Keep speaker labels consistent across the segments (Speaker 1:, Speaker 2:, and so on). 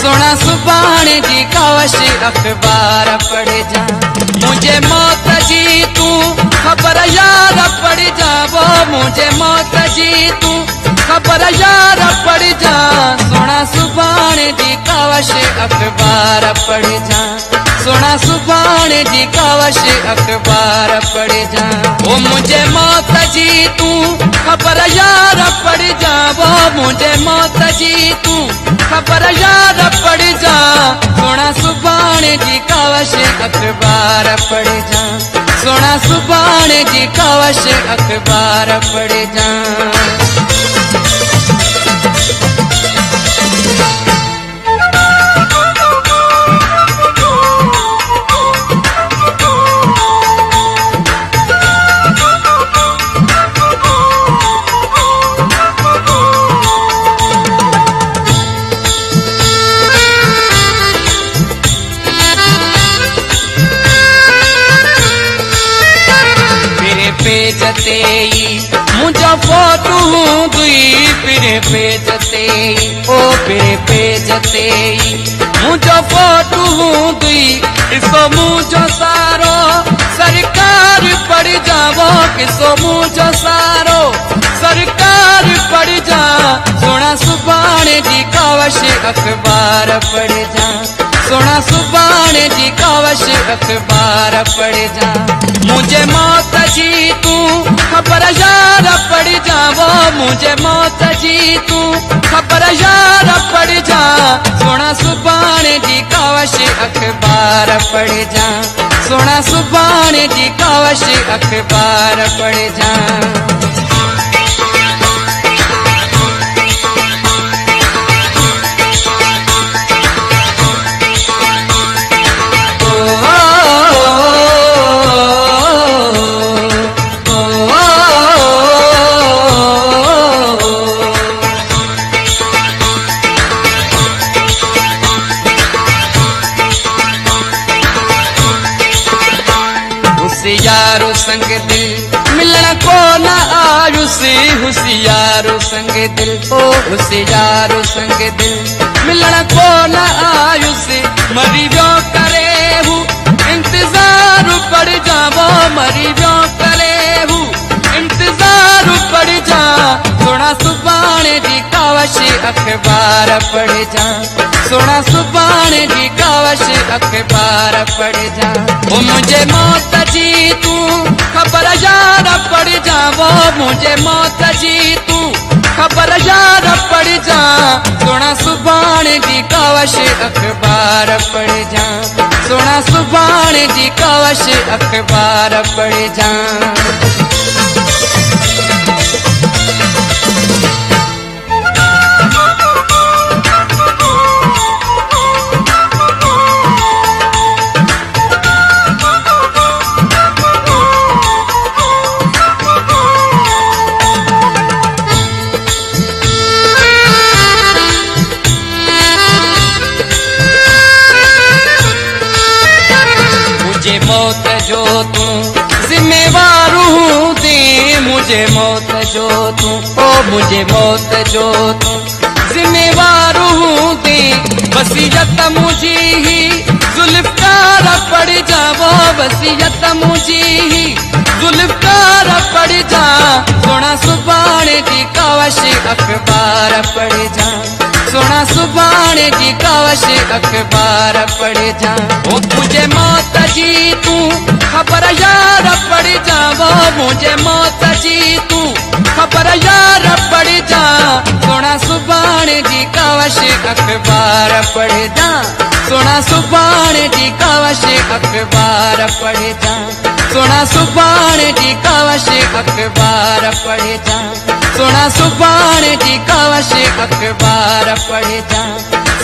Speaker 1: सोना सुभाणे जी कावश अखबार पढ़ जा। मुझे मौत जी तू खबर यार पढ़ जा, वो मुझे मौत जी तू खबर यार पढ़ जा। सोना सुभाणे जी कावश अखबार पढ़ जा, सोना सुभाणे जी कावश अखबार पढ़ जा। वो मुझे मौत जी तू खबर यार पढ़ जा, वो मुझे मौत जी तू खबर यार पढ़ जा। सोना सुभाणे जी कावश अखबार पढ़ जा, सोना सुभाणे जी कावश अखबार पढ़ जा। पेजते मुझा फोटू दुई फिर पेजते ओ फिर पेजते मुझा फोटू दुई। इसको मुझो सारो सरकार पड़ जावो, किसो मुझो सारो सरकार पड़ जा। सोना सुभाणे जी कावश अखबार पढ़ जा, सोना सुभाणे जी कावश अखबार पढ़ जा। मुझे मौत जी तू खबर यार पढ़ जा, वो मुझे मौत जी तू खबर यार पढ़ जा। सोना सुभाणे जी कावश अखबार पढ़ जा, सोना सुभाणे जी कावश अखबार पढ़ जा। हुसियारो संग दिल मिलना को न आयुसी, हुसियारो संग दिल ओ हुसियारो संग दिल मिलना को न आयुसी। मरी व्यो करे हूँ इंतजार पड़ जावो, मरी व्यो करे हूँ इंतजार पड़ जा। सोना सुभाणे जी कावश अखबार पढ़ जा, सोना सुभाणे जी कावश अखबार पढ़ जा। वो मुझे मौत जी तू खबर यार पढ़ जा, वो मुझे मौत जी तू खबर यार पढ़ जा। सोना सुभाणे जी कावश अखबार पढ़ जा, सोना सुभाणे जी कावश अखबार पढ़ जा। मुझे मौत जो तू जिम्मेवार हूँ दे, मुझे मौत जो तू ओ मुझे मौत जो तू जिम्मेवार हूँ दे। वसीयत मुझे ही जुल्फकार पड़ जा, वो वसीयत मुझे ही जुल्फकार पड़ जा। सोना सुभाणे जी कावश अखबार पढ़ जा, सोना सुभाणे जी कावश अखबार पढ़ जा। ओ मुझे मौत जी तू खबर यार पढ़ जा, वो मुझे मौत जी तू खबर यार पढ़ जा। सोना सुभाणे जी कावश अखबार पढ़ जा, सोना सुभाणे जी कावश अखबार पढ़ जा। सोना सुभाणे जी कावश अखबार पढ़ जा, सोना सुभाणे जी कावश अखबार पढ़ जा।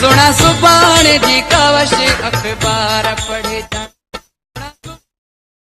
Speaker 1: सोना सुभाणे जी कावश अखबार पढ़ जा।